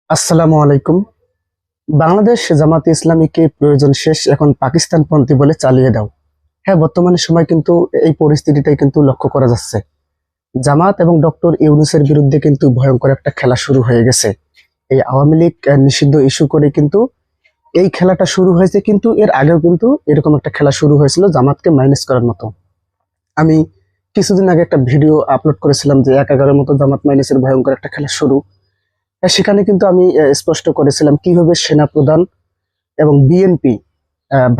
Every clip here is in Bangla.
আসসালামু আলাইকুম। বাংলাদেশ জামাতে ইসলামীকে প্রয়োজন শেষ, এখন পাকিস্তানপন্থী বলে চালিয়ে দাও। হ্যাঁ, বর্তমানে সময় কিন্তু এই পরিস্থিতিটাই কিন্তু লক্ষ্য করা যাচ্ছে। জামাত এবং ডক্টর ইউনূসের বিরুদ্ধে কিন্তু ভয়ঙ্কর একটা খেলা শুরু হয়ে গেছে। এই আওয়ামী লীগ নিষিদ্ধ ইস্যু করে কিন্তু এই খেলাটা শুরু হয়েছে, কিন্তু এর আগেও কিন্তু এরকম একটা খেলা শুরু হয়েছিল জামাতকে মাইনাস করার মতো। আমি কিছুদিন আগে একটা ভিডিও আপলোড করেছিলাম যে ১-১১-এর মতো জামাত মাইনাসের ভয়ঙ্কর একটা খেলা শুরু। সেখানে কিন্তু আমি স্পষ্ট করেছিলাম কিভাবে সেনাপ্রধান এবং বিএনপি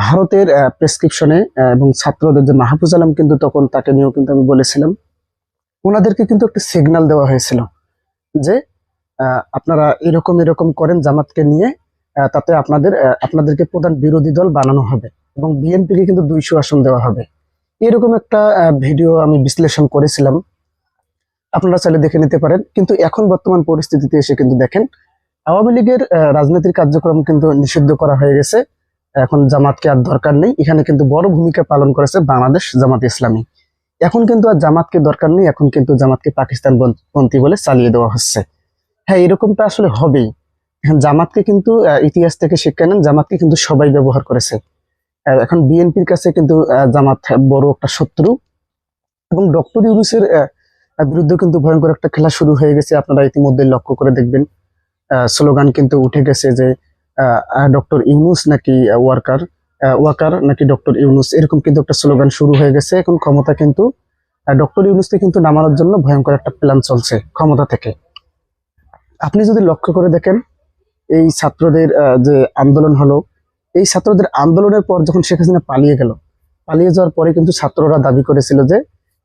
ভারতের প্রেসক্রিপশনে এবং ছাত্রদের যে মাহফুজ আলম কিন্তু তখন তাকে নিয়েও কিন্তু আমি বলেছিলাম, ওনাদেরকে কিন্তু একটা সিগন্যাল দেওয়া হয়েছিল যে আপনারা এরকম এরকম করেন জামাতকে নিয়ে, তাতে আপনাদেরকে প্রধান বিরোধী দল বানানো হবে এবং বিএনপিকে কিন্তু ২০০ আসন দেওয়া হবে। এরকম একটা ভিডিও আমি বিশ্লেষণ করেছিলাম, আপনারা চাইলে দেখে নিতে পারেন। কিন্তু এখন বর্তমান পরিস্থিতিতে এসে কিন্তু দেখেন আওয়ামী লীগের রাজনৈতিক কার্যক্রম কিন্তু নিষিদ্ধ করা হয়ে গেছে। এখন জামাতকে আর দরকার নেই, এখানে কিন্তু বড় ভূমিকা পালন করেছে বাংলাদেশ জামাত ইসলামী। এখন কিন্তু আর জামাতকে দরকার নেই, এখন কিন্তু জামাতকে পাকিস্তান পন্থী বলে চালিয়ে দেওয়া হচ্ছে। হ্যাঁ, এরকমটা আসলে হবেই। এখন জামাতকে কিন্তু ইতিহাস থেকে শিক্ষা নেন, জামাতকে কিন্তু সবাই ব্যবহার করেছে। এখন বিএনপির কাছে কিন্তু জামাত বড় একটা শত্রু, এবং ডক্টর ইউনূসের বিরুদ্ধে কিন্তু ভয়ঙ্কর একটা খেলা শুরু হয়ে গেছে। আপনারা ইতিমধ্যে লক্ষ্য করে দেখবেন, স্লোগান কিন্তু উঠে গেছে যে ডক্টর ইউনূস নাকি ওয়ার্কার, ওয়াকার নাকি ডক্টর ইউনূস, এরকম কিন্তু একটা স্লোগান শুরু হয়ে গেছে। এখন ক্ষমতা কিন্তু ডক্টর ইউনূসকে কিন্তু নামানোর জন্য ভয়ঙ্কর একটা প্ল্যান চলছে ক্ষমতা থেকে। আপনি যদি লক্ষ্য করে দেখেন, এই ছাত্রদের যে আন্দোলন হলো, এই ছাত্রদের আন্দোলনের পর যখন শেখ হাসিনা পালিয়ে গেল, পালিয়ে যাওয়ার পরে কিন্তু ছাত্ররা দাবি করেছিল যে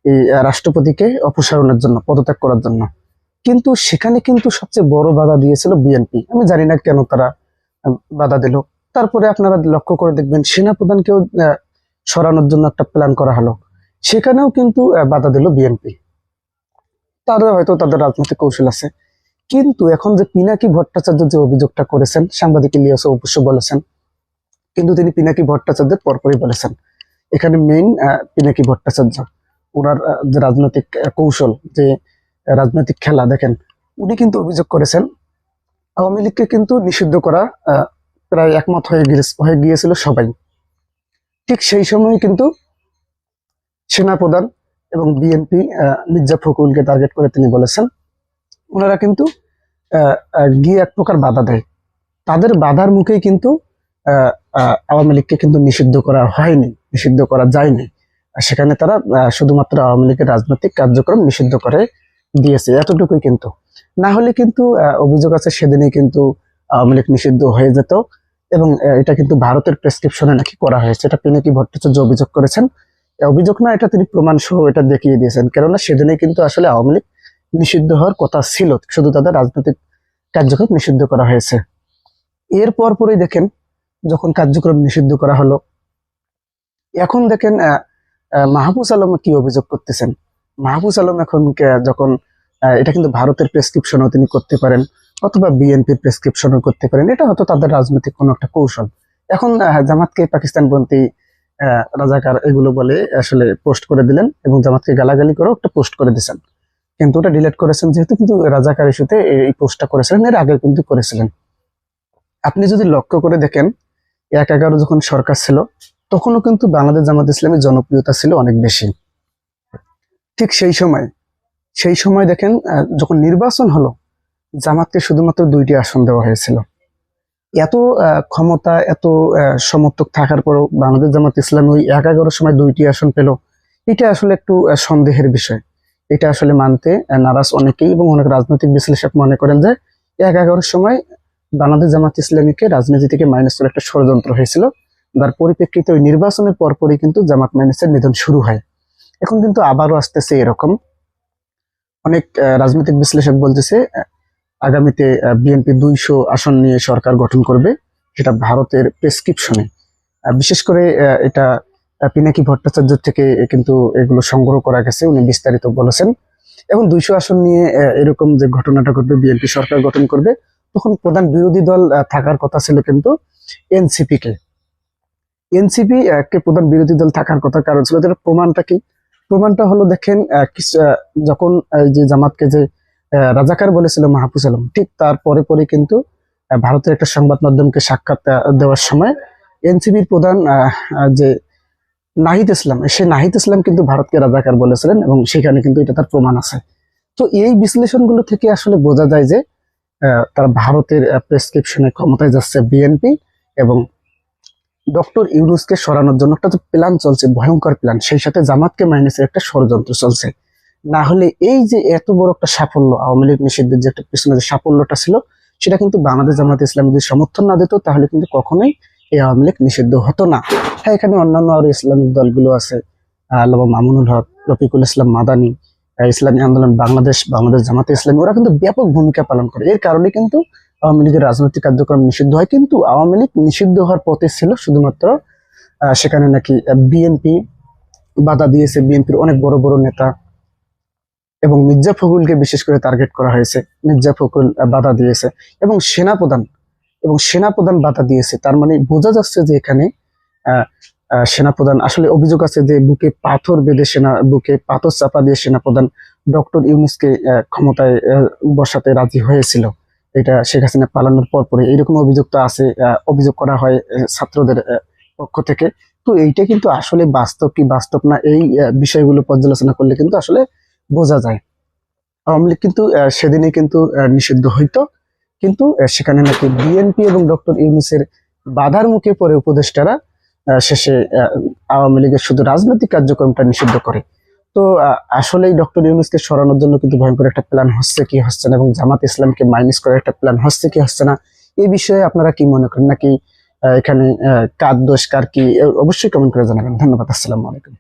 এই রাষ্ট্রপতিকে অপসারণের জন্য, পদত্যাগ করার জন্য। কিন্তু সেখানে কিন্তু সবচেয়ে বড় বাধা দিয়েছিল বিএনপি। আমি জানি না কেন তারা বাধা দিল। তারপরে আপনারা লক্ষ্য করে দেখবেন সেনাপ্রধানকেও সরানোর জন্য একটা প্ল্যান করা হলো, সেখানেও কিন্তু বাধা দিল বিএনপি। তাদের হয়তো তাদের রাজনৈতিক কৌশল আছে। কিন্তু এখন যে পিনাকি ভট্টাচার্য যে অভিযোগটা করেছেন, সাংবাদিক ইলিয়াস অবশ্য বলেছেন, কিন্তু তিনি পিনাকি ভট্টাচার্যের পরপরই বলেছেন এখানে মেইন পিনাকি ভট্টাচার্য। ওনার যে রাজনৈতিক কৌশল, যে রাজনৈতিক খেলা দেখেন, উনি কিন্তু অভিযোগ করেছেন আওয়ামী লীগকে কিন্তু নিষিদ্ধ করা প্রায় একমত হয়ে গিয়েছিল সবাই। ঠিক সেই সময় কিন্তু সেনাপ্রধান এবং বিএনপি মির্জা ফখরুলকে টার্গেট করে তিনি বলেছেন ওনারা কিন্তু গিয়ে এক প্রকার বাধা দেয়। তাদের বাধার মুখেই কিন্তু আওয়ামী লীগকে কিন্তু নিষিদ্ধ করা হয়নি, নিষিদ্ধ করা যায়নি। সেখানে তারা শুধুমাত্র আওয়ামী লীগের রাজনৈতিক কার্যক্রম নিষিদ্ধ করে দিয়েছে, এতটুকুই। কিন্তু না হলে কিন্তু অভিযোগ আছে সেদিনই কিন্তু আওয়ামী লীগ নিষিদ্ধ হয়ে যেত। এবং এটা কিন্তু ভারতের প্রেসক্রিপশনে নাকি করা হয়েছে, এটা পিনাকি ভট্টাচার্য অভিযোগ করেছেন। অভিযোগ না, এটা তিনি প্রমাণ সহ এটা দেখিয়ে দিয়েছেন। কেননা সেদিনে কিন্তু আসলে আওয়ামী লীগ নিষিদ্ধ হওয়ার কথা ছিল, শুধু তাদের রাজনৈতিক কার্যক্রম নিষিদ্ধ করা হয়েছে। এর পরপরই দেখেন যখন কার্যক্রম নিষিদ্ধ করা হলো, এখন দেখেন মাহফুজ আলম কি অভিযোগ করতেছেন। মাহফুজ আলম এখন যখন এটা কিন্তু ভারতের প্রেসক্রিপশনও তিনি করতে পারেন, অথবা বিএনপির প্রেসক্রিপশনও করতে পারেন, এটা হয়তো তাদের রাজনৈতিক কোনো একটা কৌশল। এখন জামাতকে পাকিস্তানপন্থী রাজাকার এগুলো বলে আসলে পোস্ট করে দিলেন, এবং জামাতকে গালাগালি করেও একটা পোস্ট করে দিয়েছেন। কিন্তু ওটা ডিলিট করেছেন, যেহেতু কিন্তু রাজাকার ইস্যুতে এই পোস্টটা করেছিলেন, এর আগে কিন্তু করেছিলেন। আপনি যদি লক্ষ্য করে দেখেন, ১-১১ যখন সরকার ছিল তখনও কিন্তু বাংলাদেশ জামাত ইসলামের জনপ্রিয়তা ছিল অনেক বেশি। ঠিক সেই সময় দেখেন যখন নির্বাচন হলো, জামাতকে শুধুমাত্র ২টি আসন দেওয়া হয়েছিল। এত ক্ষমতা, এত সমর্থক থাকার পরও বাংলাদেশ জামাত ইসলামী ওই ১-১১ সময় ২টি আসন পেল, এটা আসলে একটু সন্দেহের বিষয়। এটা আসলে মানতে নারাজ অনেকেই, এবং অনেক রাজনৈতিক বিশ্লেষক মনে করেন যে ১-১১ সময় বাংলাদেশ জামাত ইসলামীকে রাজনীতি থেকে মাইনাস করে একটা ষড়যন্ত্র হয়েছিল। তার পরিপ্রেক্ষিতে ওই নির্বাচনের পরপরই কিন্তু জামাত মাইনাসের নিধন শুরু হয়। এখন কিন্তু আবারও আসতেছে এরকম। অনেক রাজনৈতিক বিশ্লেষক বলতেছে আগামীতে বিএনপি ২০০ আসন নিয়ে সরকার গঠন করবে, সেটা ভারতের প্রেসক্রিপশনে। বিশেষ করে এটা পিনাকি ভট্টাচার্য থেকে কিন্তু এগুলো সংগ্রহ করা গেছে, উনি বিস্তারিত বলেছেন। এবং ২০০ আসন নিয়ে এরকম যে ঘটনাটা ঘটবে, বিএনপি সরকার গঠন করবে, তখন প্রধান বিরোধী দল থাকার কথা ছিল কিন্তু এনসিপি কে। এনসিপি কে প্রধান বিরোধী দল থাকার কথা কারণ ছিল, যেটা প্রমাণটা কি? প্রমাণটা হলো দেখেন যখন যে জামাতকে যে রাজাকার বলেছিল মাহফুজ আলম। ঠিক তারপরে পরে কিন্তু ভারতের একটা সংবাদ মাধ্যমকে সাক্ষাৎ দেওয়ার সময় এনসিপির প্রধান যে নাহিদ ইসলাম, সে নাহিদ ইসলাম কিন্তু ভারতকে রাজাকার বলেছিলেন এবং সেখানে কিন্তু এটা তার প্রমাণ আছে। তো এই বিশ্লেষণগুলো থেকে আসলে বোঝা যায় যে তারা ভারতের প্রেসক্রিপশনে ক্ষমতায় যাচ্ছে বিএনপি, এবং ডক্টর ইউনূসকে সরানোর জন্য একটা প্ল্যান চলছে, ভয়ঙ্কর প্ল্যান। সেই সাথে জামাতকে মাইনাসের একটা ষড়যন্ত্র চলছে। না হলে এই যে এত বড় একটা সাফল্য, আওয়ামী লীগ নিষিদ্ধের যে একটা পিছনে যে সাফল্যটা ছিল, সেটা কিন্তু বাংলাদেশ জামাত ইসলামী যদি সমর্থন না দিত, তাহলে কিন্তু কখনোই এই আওয়ামী লীগ নিষিদ্ধ হতো না। হ্যাঁ, এখানে অন্যান্য আরো ইসলামিক দলগুলো আছে, আল্লামা মামুনুল হক, রফিকুল ইসলাম মাদানী, ইসলামী আন্দোলন বাংলাদেশ, বাংলাদেশ জামাতে ইসলামী, ওরা কিন্তু ব্যাপক ভূমিকা পালন করে। এর কারণে কিন্তু আওয়ামী লীগের রাজনৈতিক কার্যক্রম নিষিদ্ধ হয়। কিন্তু আওয়ামী লীগ নিষিদ্ধ হওয়ার পথে ছিল শুধুমাত্র সেখানে নাকি বিএনপি বাধা দিয়েছে, বিএনপির অনেক বড় বড় নেতা এবং মির্জা ফখরুলকে বিশেষ করে টার্গেট করা হয়েছে। মির্জা ফখরুল বাধা দিয়েছে এবং সেনাপ্রধান বাধা দিয়েছে। তার মানে বোঝা যাচ্ছে যে এখানে সেনাপ্রধান আসলে অভিযোগ আছে যে বুকে পাথর চাপা দিয়ে সেনাপ্রধান ডক্টর ইউনূসকে ক্ষমতায় বসাতে রাজি হয়েছিল। এটা শেখ হাসিনা পালানোর পর পরে এইরকম অভিযোগ তো আছে, অভিযোগ করা হয় ছাত্রদের পক্ষ থেকে। তো এইটা কিন্তু আসলে বাস্তব কি বাস্তব না, এই বিষয়গুলো পর্যালোচনা করলে কিন্তু আসলে বোঝা যায়। আওয়ামী লীগ কিন্তু সেদিনই কিন্তু নিষিদ্ধ হইতো, কিন্তু সেখানে নাকি বিএনপি এবং ডক্টর ইউনূসের বাধার মুখে পড়ে উপদেষ্টারা শেষে আওয়ামী লীগের শুধু রাজনৈতিক কার্যক্রমটা নিষিদ্ধ করে। তো আসলেই ডক্টর ইউনূসকে সরানোর জন্য কিন্তু ভয়ঙ্কর একটা প্ল্যান হচ্ছে কি হচ্ছে না, এবং জামাত ইসলামকে মাইনাস করার একটা প্ল্যান হচ্ছে কি হচ্ছে না, এই বিষয়ে আপনারা কি মনে করেন? নাকি এখানে কার দোষ কার কি, অবশ্যই কমেন্ট করে জানাবেন। ধন্যবাদ। আসসালামু আলাইকুম।